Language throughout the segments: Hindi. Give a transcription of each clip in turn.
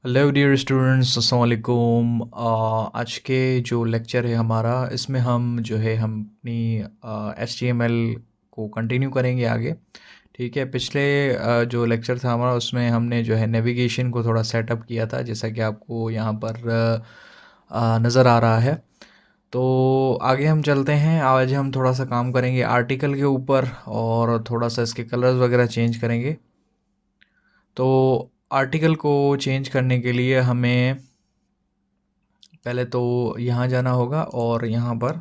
हेलो डियर स्टूडेंट्स, अस्सलाम वालेकुम। आज के जो लेक्चर है हमारा, इसमें हम अपनी HTML को कंटिन्यू करेंगे आगे। ठीक है, पिछले जो लेक्चर था हमारा उसमें हमने जो है नेविगेशन को थोड़ा सेटअप किया था, जैसा कि आपको यहाँ पर नज़र आ रहा है। तो आगे हम चलते हैं। आज हम थोड़ा सा काम करेंगे आर्टिकल के ऊपर और थोड़ा सा इसके कलर्स वगैरह चेंज करेंगे। तो आर्टिकल को चेंज करने के लिए हमें पहले तो यहाँ जाना होगा और यहाँ पर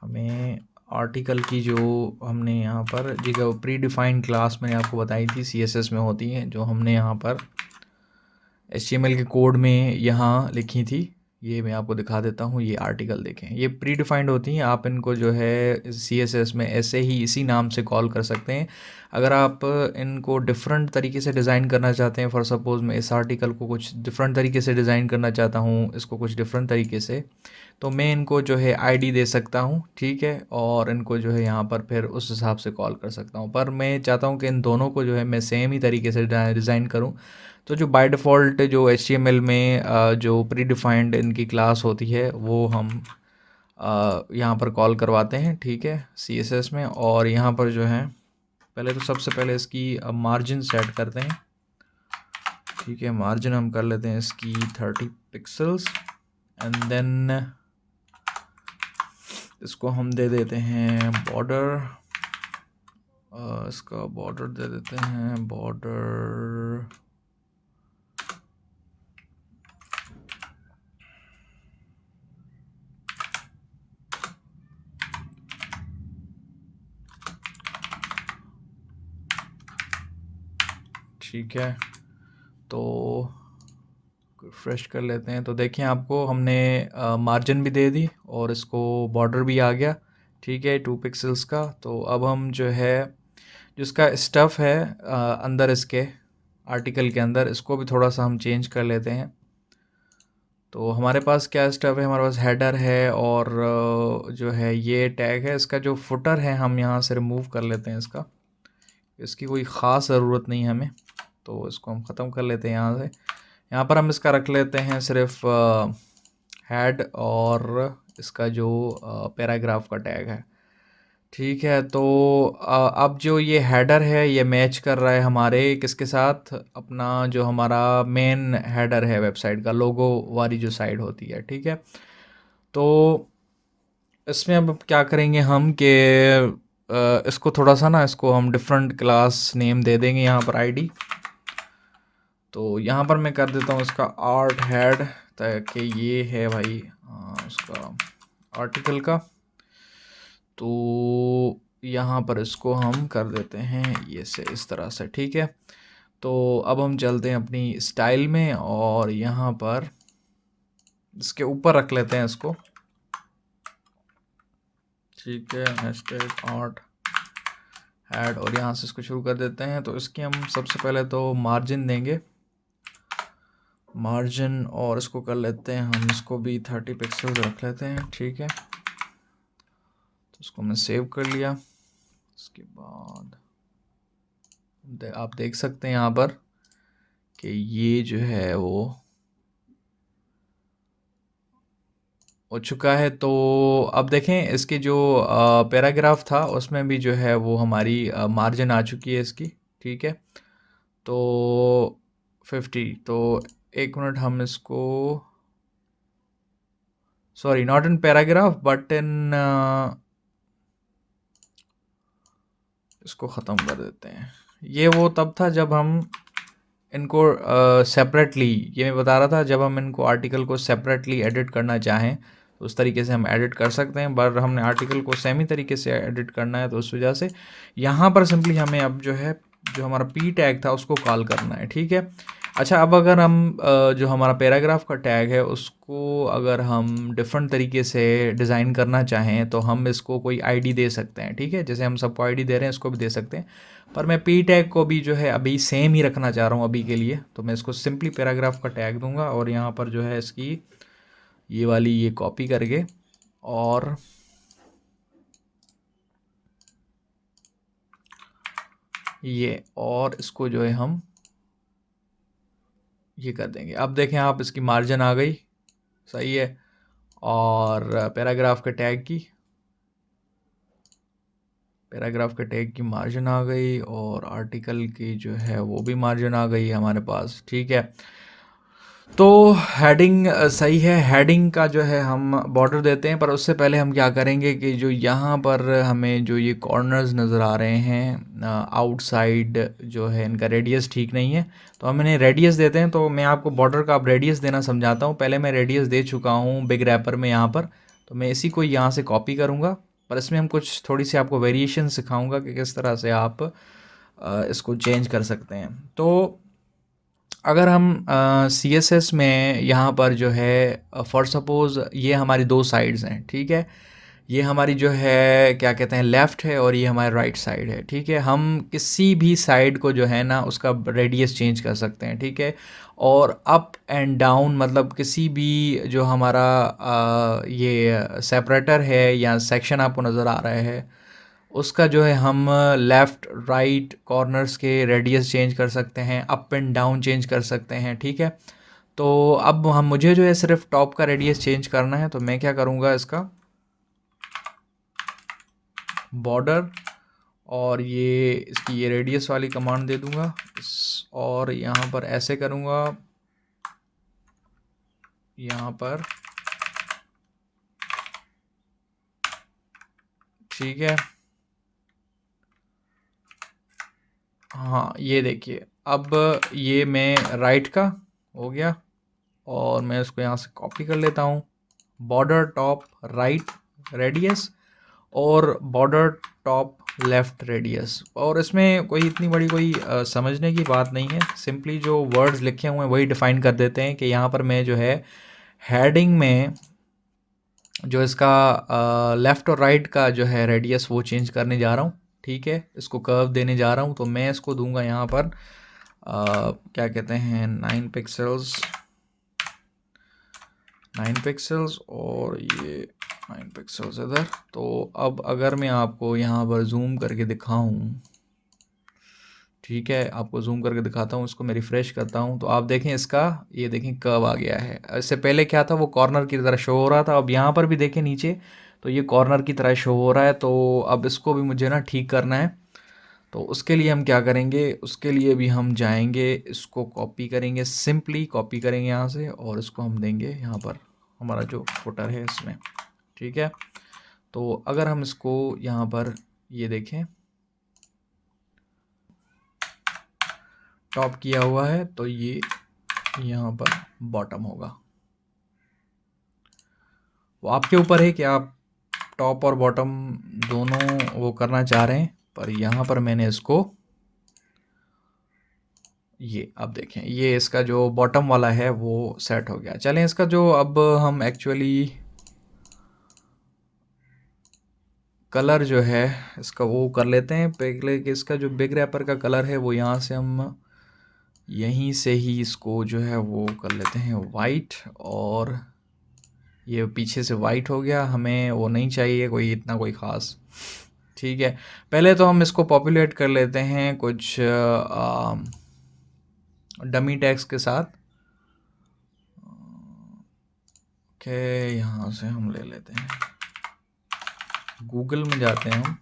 हमें आर्टिकल की जो हमने यहाँ पर जगह प्री डिफाइंड क्लास मैंने आपको बताई थी CSS में होती है, जो हमने यहाँ पर HTML के कोड में यहाँ लिखी थी। ये मैं आपको दिखा देता हूँ। ये आर्टिकल देखें, ये प्री डिफाइंड होती हैं। आप इनको जो है CSS में ऐसे ही इसी नाम से कॉल कर सकते हैं। अगर आप इनको डिफरेंट तरीके से डिज़ाइन करना चाहते हैं, फॉर सपोज़ मैं इस आर्टिकल को कुछ डिफरेंट तरीके से डिज़ाइन करना चाहता हूँ, इसको कुछ डिफरेंट तरीके से, तो मैं इनको जो है ID दे सकता हूँ। ठीक है, और इनको जो है यहाँ पर फिर उस हिसाब से कॉल कर सकता हूँ। पर मैं चाहता हूँ कि इन दोनों को जो है मैं सेम ही तरीके से डिज़ाइन करूँ। तो जो बाय डिफ़ॉल्ट जो HTML में जो प्री डिफाइंड इनकी क्लास होती है वो हम यहाँ पर कॉल करवाते हैं। ठीक है, CSS में। और यहाँ पर जो है पहले तो सबसे पहले इसकी मार्जिन सेट करते हैं। ठीक है, मार्जिन हम कर लेते हैं इसकी 30 पिक्सल्स एंड देन इसको हम दे देते हैं बॉर्डर। इसका बॉर्डर दे देते हैं बॉर्डर ठीक है, तो रिफ्रेश कर लेते हैं। तो देखिए, आपको हमने मार्जिन भी दे दी और इसको बॉर्डर भी आ गया। ठीक है, 2 पिक्सल्स का। तो अब हम जो है जो इसका स्टफ़ है अंदर इसके आर्टिकल के अंदर, इसको भी थोड़ा सा हम चेंज कर लेते हैं। तो हमारे पास क्या स्टफ़ है, हमारे पास हेडर है और जो है ये टैग है। इसका जो फुटर है हम यहाँ से रिमूव कर लेते हैं। इसकी कोई ख़ास ज़रूरत नहीं है हमें, तो इसको हम ख़त्म कर लेते हैं यहाँ से। यहाँ पर हम इसका रख लेते हैं सिर्फ हेड और इसका जो पैराग्राफ का टैग है। ठीक है, तो अब जो ये हेडर है ये मैच कर रहा है हमारे किसके साथ, अपना जो हमारा मेन हेडर है वेबसाइट का, लोगो वाली जो साइड होती है। ठीक है, तो इसमें अब क्या करेंगे हम कि इसको थोड़ा सा ना, इसको हम डिफरेंट क्लास नेम दे देंगे यहाँ पर ID। तो यहाँ पर मैं कर देता हूँ इसका आर्ट हेड, ताकि ये है भाई उसका आर्टिकल का। तो यहाँ पर इसको हम कर देते हैं ये से इस तरह से। ठीक है, तो अब हम चलते हैं अपनी स्टाइल में और यहाँ पर इसके ऊपर रख लेते हैं इसको। ठीक है, हैशटैग आर्ट हेड और यहाँ से इसको शुरू कर देते हैं। तो इसकी हम सबसे पहले तो मार्जिन देंगे, मार्जिन, और इसको कर लेते हैं हम, इसको भी 30 पिक्सल रख लेते हैं। ठीक है, तो इसको मैं सेव कर लिया। उसके बाद आप देख सकते हैं यहाँ पर कि ये जो है वो हो चुका है। तो अब देखें, इसके जो पैराग्राफ था उसमें भी जो है वो हमारी मार्जिन आ चुकी है इसकी। ठीक है, तो 50, तो एक मिनट, हम इसको, sorry, not in paragraph but in, इसको ख़त्म कर देते हैं। ये वो तब था जब हम इनको सेपरेटली, ये मैं बता रहा था, जब हम इनको आर्टिकल को सेपरेटली एडिट करना चाहें तो उस तरीके से हम एडिट कर सकते हैं। पर हमने आर्टिकल को सेमी तरीके से एडिट करना है, तो उस वजह से यहाँ पर सिंपली हमें अब जो है जो हमारा P टैग था उसको कॉल करना है। ठीक है, अच्छा, अब अगर हम जो हमारा पैराग्राफ का टैग है उसको अगर हम डिफरेंट तरीके से डिज़ाइन करना चाहें तो हम इसको कोई ID दे सकते हैं। ठीक है, जैसे हम सबको ID दे रहे हैं इसको भी दे सकते हैं। पर मैं P टैग को भी जो है अभी सेम ही रखना चाह रहा हूँ अभी के लिए, तो मैं इसको सिंपली पैराग्राफ का टैग दूंगा और यहाँ पर जो है इसकी ये वाली ये कॉपी करके और ये, और इसको जो है हम ये कर देंगे। अब देखें आप, इसकी मार्जिन आ गई, सही है। और पैराग्राफ के टैग की मार्जिन आ गई, और आर्टिकल की जो है वो भी मार्जिन आ गई हमारे पास, ठीक है। तो हेडिंग सही है। हेडिंग का जो है हम बॉर्डर देते हैं, पर उससे पहले हम क्या करेंगे कि जो यहाँ पर हमें जो ये कॉर्नर्स नज़र आ रहे हैं आउटसाइड, जो है इनका रेडियस ठीक नहीं है, तो हम इन्हें रेडियस देते हैं। तो मैं आपको बॉर्डर का अब रेडियस देना समझाता हूँ। पहले मैं रेडियस दे चुका हूँ बिग रैपर में यहाँ पर, तो मैं इसी को यहाँ से कॉपी करूँगा, पर इसमें हम कुछ थोड़ी सी आपको वेरिएशन सिखाऊँगा कि किस तरह से आप इसको चेंज कर सकते हैं। तो अगर हम CSS में यहाँ पर जो है फॉर सपोज़ ये हमारी दो साइड्स हैं, ठीक है। ये हमारी जो है क्या कहते हैं लेफ़्ट है, और ये हमारी राइट साइड है, ठीक है। हम किसी भी साइड को जो है ना उसका रेडियस चेंज कर सकते हैं, ठीक है। और अप एंड डाउन, मतलब किसी भी जो हमारा ये सेपरेटर है या सेक्शन आपको नज़र आ रहा है, उसका जो है हम लेफ़्ट राइट कॉर्नर्स के रेडियस चेंज कर सकते हैं, अप एंड डाउन चेंज कर सकते हैं, ठीक है। तो अब हम मुझे जो है सिर्फ टॉप का रेडियस चेंज करना है, तो मैं क्या करूँगा, इसका बॉर्डर, और ये इसकी ये रेडियस वाली कमांड दे दूँगा, और यहाँ पर ऐसे करूँगा, यहाँ पर, ठीक है। हाँ, ये देखिए, अब ये मैं राइट का हो गया, और मैं इसको यहाँ से कॉपी कर लेता हूँ। बॉर्डर टॉप राइट रेडियस, और बॉर्डर टॉप लेफ़्ट रेडियस। और इसमें कोई इतनी बड़ी कोई समझने की बात नहीं है, सिंपली जो वर्ड्स लिखे हुए हैं वही डिफ़ाइन कर देते हैं कि यहाँ पर मैं जो है हेडिंग में जो इसका लेफ़्ट और राइट का जो है रेडियस वो चेंज करने जा रहा हूँ, ठीक है। इसको कर्व देने जा रहा हूँ, तो मैं इसको दूंगा यहाँ पर क्या कहते हैं 9 पिक्सल्स, और ये 9 पिक्सल्स इधर। तो अब अगर मैं आपको यहाँ पर जूम करके दिखाऊँ, ठीक है, आपको जूम करके दिखाता हूँ, इसको मैं रिफ़्रेश करता हूँ, तो आप देखें इसका, ये देखें कर्व आ गया है। इससे पहले क्या था, वो कॉर्नर की तरह शो हो रहा था। अब यहाँ पर भी देखें नीचे, तो ये कॉर्नर की तरह शो हो रहा है। तो अब इसको भी मुझे ना ठीक करना है। तो उसके लिए हम क्या करेंगे, उसके लिए भी हम जाएंगे, इसको कॉपी करेंगे, सिंपली कॉपी करेंगे यहाँ से, और इसको हम देंगे यहाँ पर हमारा जो फुटर है इसमें, ठीक है। तो अगर हम इसको यहाँ पर ये देखें टॉप किया हुआ है, तो ये यहाँ पर बॉटम होगा। वो आपके ऊपर है कि आप टॉप और बॉटम दोनों वो करना चाह रहे हैं, पर यहाँ पर मैंने इसको ये अब देखें, ये इसका जो बॉटम वाला है वो सेट हो गया। चलें, इसका जो अब हम एक्चुअली कलर जो है इसका वो कर लेते हैं पहले, कि इसका जो बिग रैपर का कलर है वो यहाँ से हम यहीं से ही इसको जो है वो कर लेते हैं वाइट, और ये पीछे से वाइट हो गया, हमें वो नहीं चाहिए कोई इतना कोई ख़ास, ठीक है। पहले तो हम इसको पॉपुलेट कर लेते हैं कुछ डमी टैग्स के साथ। ओके, यहाँ से हम ले लेते हैं, गूगल में जाते हैं हम।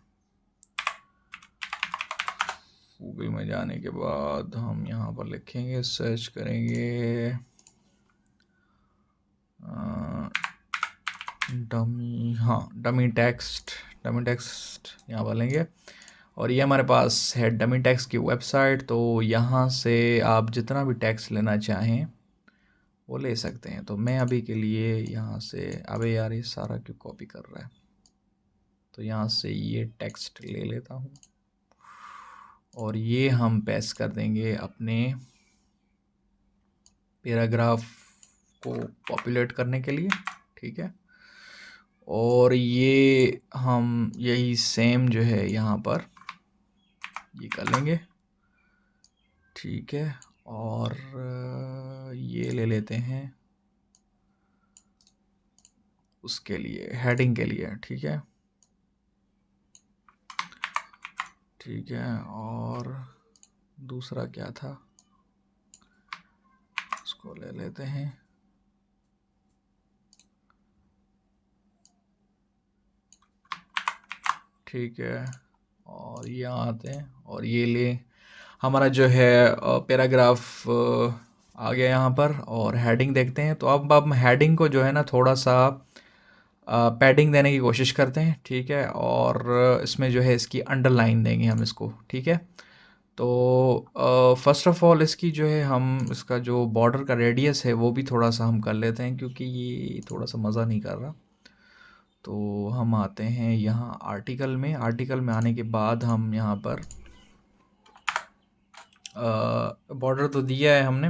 गूगल में जाने के बाद हम यहाँ पर लिखेंगे, सर्च करेंगे डमी, हाँ डमी टेक्स्ट यहाँ पर लेंगे, और ये हमारे पास है डमी टेक्स्ट की वेबसाइट। तो यहाँ से आप जितना भी टेक्स्ट लेना चाहें वो ले सकते हैं। तो मैं अभी के लिए यहाँ से, अबे यार ये सारा क्यों कॉपी कर रहा है, तो यहाँ से ये टेक्स्ट ले लेता हूँ, और ये हम पेस्ट कर देंगे अपने पैराग्राफ को पॉपुलेट करने के लिए, ठीक है। और ये हम यही सेम जो है यहाँ पर ये कर लेंगे, ठीक है। और ये ले लेते हैं उसके लिए, हेडिंग के लिए, ठीक है, ठीक है। और दूसरा क्या था, इसको ले लेते हैं। ठीक है, और यहाँ आते हैं और ये ले हमारा जो है पैराग्राफ आ गया यहाँ पर। और हेडिंग देखते हैं, तो अब हम हेडिंग को जो है ना थोड़ा सा पैडिंग देने की कोशिश करते हैं। ठीक है, और इसमें जो है इसकी अंडरलाइन देंगे हम इसको। ठीक है, तो फर्स्ट ऑफ ऑल इसकी जो है हम इसका जो बॉर्डर का रेडियस है वो भी थोड़ा सा हम कर लेते हैं, क्योंकि ये थोड़ा सा मज़ा नहीं कर रहा। तो हम आते हैं यहाँ आर्टिकल में। आर्टिकल में आने के बाद हम यहाँ पर बॉर्डर तो दिया है हमने,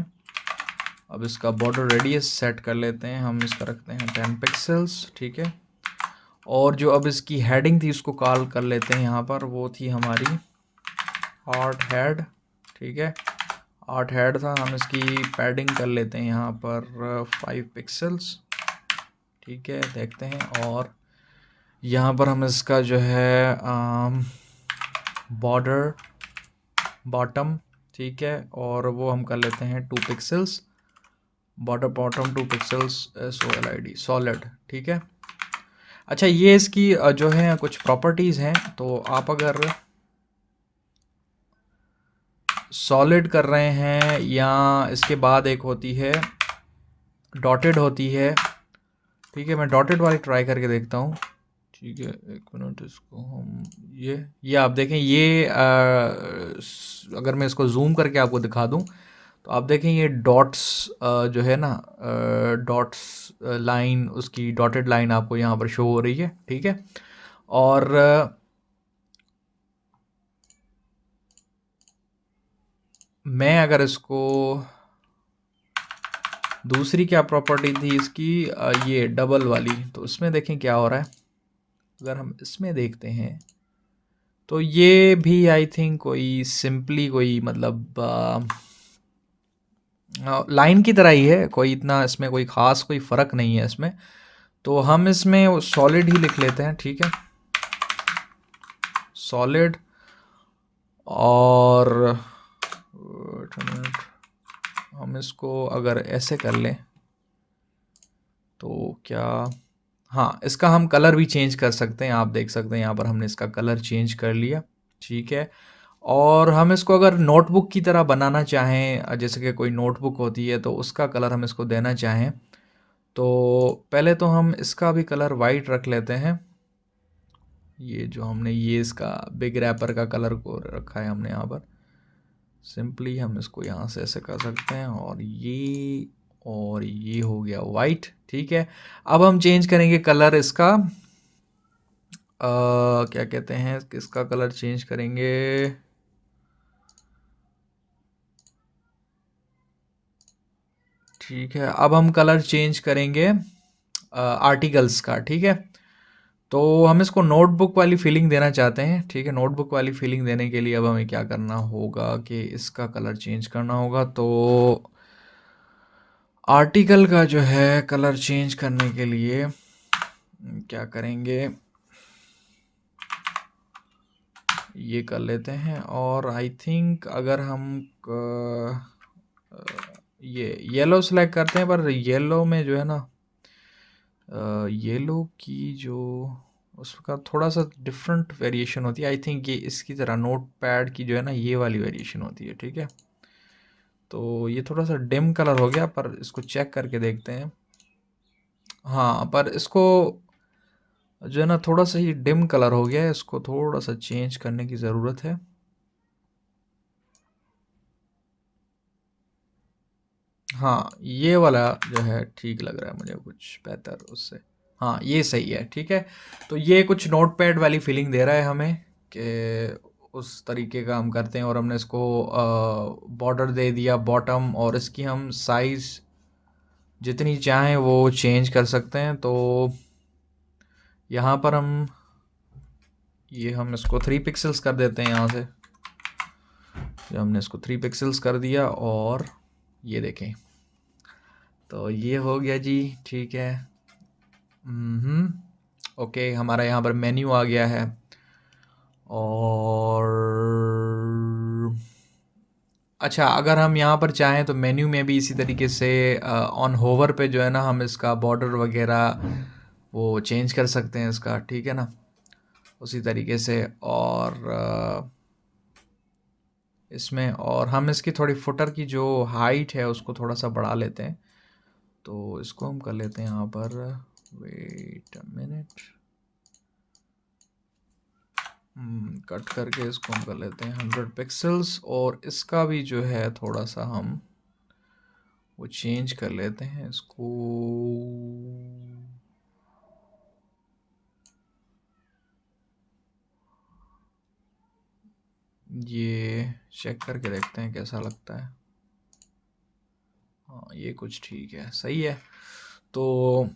अब इसका बॉर्डर रेडियस सेट कर लेते हैं। हम इसका रखते हैं 10 पिक्सल्स। ठीक है, और जो अब इसकी हेडिंग थी उसको कॉल कर लेते हैं यहाँ पर, वो थी हमारी आर्ट हेड। ठीक है, आर्ट हेड था, हम इसकी पैडिंग कर लेते हैं यहाँ पर 5 पिक्सल्स। ठीक है, देखते हैं, और यहाँ पर हम इसका जो है बॉर्डर बॉटम, ठीक है, और वो हम कर लेते हैं 2 pixels. Border bottom 2 pixels SOLID solid. ठीक है, अच्छा ये इसकी जो है कुछ प्रॉपर्टीज़ हैं, तो आप अगर सॉलिड कर रहे हैं या इसके बाद एक होती है डॉटेड होती है। ठीक है, मैं डॉटेड वाली ट्राई करके देखता हूँ। ठीक है, एक मिनट, इसको हम ये आप देखें, ये अगर मैं इसको जूम करके आपको दिखा दूँ तो आप देखें ये डॉट्स जो है ना, डॉट्स लाइन, उसकी डॉटेड लाइन आपको यहाँ पर शो हो रही है। ठीक है, और मैं अगर इसको दूसरी क्या प्रॉपर्टी थी इसकी, ये डबल वाली, तो इसमें देखें क्या हो रहा है। अगर हम इसमें देखते हैं तो ये भी आई थिंक कोई सिंपली कोई मतलब लाइन की तरह ही है, कोई इतना इसमें कोई ख़ास कोई फ़र्क नहीं है इसमें। तो हम इसमें सॉलिड ही लिख लेते हैं। ठीक है, सॉलिड, और हम इसको अगर ऐसे कर लें तो क्या, हाँ इसका हम कलर भी चेंज कर सकते हैं। आप देख सकते हैं यहाँ पर हमने इसका कलर चेंज कर लिया। ठीक है, और हम इसको अगर नोटबुक की तरह बनाना चाहें, जैसे कि कोई नोटबुक होती है तो उसका कलर हम इसको देना चाहें, तो पहले तो हम इसका भी कलर वाइट रख लेते हैं। ये जो हमने ये इसका बिग रैपर का कलर को रखा है हमने यहाँ पर, सिंपली हम इसको यहाँ से ऐसे कर सकते हैं, और ये हो गया वाइट। ठीक है, अब हम चेंज करेंगे कलर इसका, क्या कहते हैं, इसका कलर चेंज करेंगे। ठीक है, अब हम कलर चेंज करेंगे आर्टिकल्स का। ठीक है, तो हम इसको नोटबुक वाली फीलिंग देना चाहते हैं। ठीक है, नोटबुक वाली फीलिंग देने के लिए अब हमें क्या करना होगा कि इसका कलर चेंज करना होगा। तो आर्टिकल का जो है कलर चेंज करने के लिए क्या करेंगे, ये कर लेते हैं, और आई थिंक अगर हम ये येलो सेलेक्ट करते हैं, पर येलो में जो है ना, येलो की जो उसका थोड़ा सा डिफरेंट वेरिएशन होती है। आई थिंक ये इसकी तरह नोट पैड की जो है ना ये वाली वेरिएशन होती है। ठीक है, तो ये थोड़ा सा डिम कलर हो गया, पर इसको चेक करके देखते हैं। हाँ, पर इसको जो है ना थोड़ा सा ये डिम कलर हो गया है, इसको थोड़ा सा चेंज करने की ज़रूरत है। हाँ, ये वाला जो है ठीक लग रहा है मुझे, कुछ बेहतर उससे। हाँ, ये सही है। ठीक है, तो ये कुछ नोटपैड वाली फीलिंग दे रहा है हमें कि उस तरीके का हम करते हैं। और हमने इसको बॉर्डर दे दिया बॉटम, और इसकी हम साइज़ जितनी चाहें वो चेंज कर सकते हैं। तो यहाँ पर हम इसको 3 पिक्सल्स कर देते हैं यहाँ से। हमने इसको 3 पिक्सल्स कर दिया, और ये देखें, तो ये हो गया जी। ठीक है, ओके, हमारा यहाँ पर मेन्यू आ गया है, और अच्छा, अगर हम यहाँ पर चाहें तो मेन्यू में भी इसी तरीके से ऑन होवर पे जो है ना हम इसका बॉर्डर वगैरह वो चेंज कर सकते हैं इसका, ठीक है ना, उसी तरीके से। और इसमें और हम इसकी थोड़ी फुटर की जो हाइट है उसको थोड़ा सा बढ़ा लेते हैं। तो इसको हम कर लेते हैं यहाँ पर, वेट अ मिनट, कट करके इसको हम कर लेते हैं 100 पिक्सल्स। और इसका भी जो है थोड़ा सा हम वो चेंज कर लेते हैं इसको, ये चेक करके देखते हैं कैसा लगता है। हाँ, ये कुछ ठीक है, सही है। तो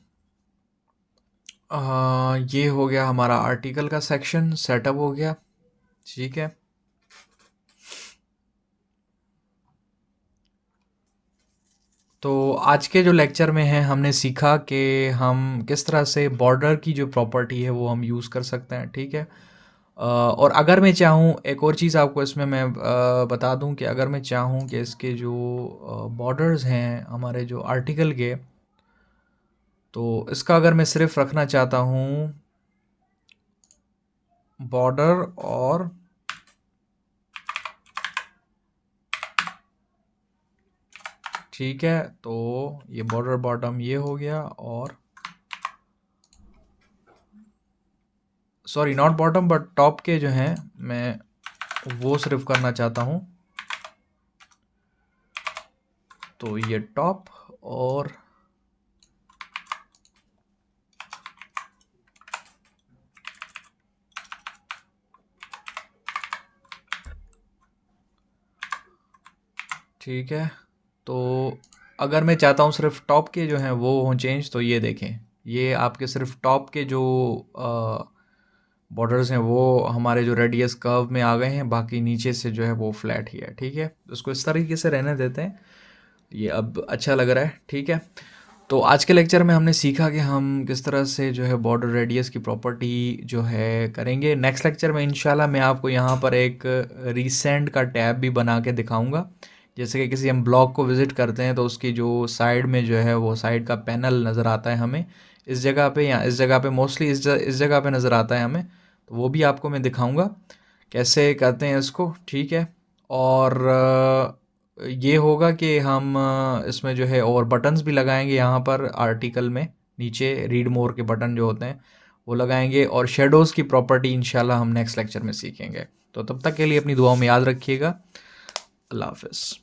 ये हो गया हमारा आर्टिकल का सेक्शन सेटअप हो गया, ठीक है। तो आज के जो लेक्चर में है हमने सीखा कि हम किस तरह से बॉर्डर की जो प्रॉपर्टी है वो हम यूज़ कर सकते हैं, ठीक है। और अगर मैं चाहूँ, एक और चीज़ आपको इसमें मैं बता दूं कि अगर मैं चाहूँ कि इसके जो बॉर्डर्स हैं हमारे जो आर्टिकल के, तो इसका अगर मैं सिर्फ रखना चाहता हूँ बॉर्डर और ठीक है, तो ये बॉर्डर बॉटम ये हो गया, और sorry not bottom but top के जो हैं मैं वो सिर्फ करना चाहता हूँ, तो ये टॉप और ठीक है। तो अगर मैं चाहता हूँ सिर्फ टॉप के जो हैं वो हों चेंज, तो ये देखें, ये आपके सिर्फ टॉप के जो बॉर्डर्स हैं वो हमारे जो रेडियस कर्व में आ गए हैं, बाकी नीचे से जो है वो फ्लैट ही है, ठीक है। उसको इस तरीके से रहने देते हैं, ये अब अच्छा लग रहा है, ठीक है। तो आज के लेक्चर में हमने सीखा कि हम किस तरह से जो है बॉर्डर रेडियस की प्रॉपर्टी जो है करेंगे। नेक्स्ट लेक्चर में इंशाल्लाह मैं आपको यहाँ पर एक रीसेंट का टैब भी बना के दिखाऊंगा। जैसे कि किसी हम ब्लॉग को विज़िट करते हैं तो उसकी जो साइड में जो है वो साइड का पैनल नज़र आता है हमें इस जगह पे, या इस जगह पे मोस्टली इस जगह पे नज़र आता है हमें, तो वो भी आपको मैं दिखाऊंगा कैसे करते हैं इसको, ठीक है। और ये होगा कि हम इसमें जो है और बटन्स भी लगाएंगे यहाँ पर आर्टिकल में, नीचे रीड मोर के बटन जो होते हैं वो लगाएंगे, और शेडोज़ की प्रॉपर्टी इंशाल्लाह हम नेक्स्ट लेक्चर में सीखेंगे। तो तब तक के लिए अपनी दुआओं में याद रखिएगा। अल्लाह हाफ़िज़।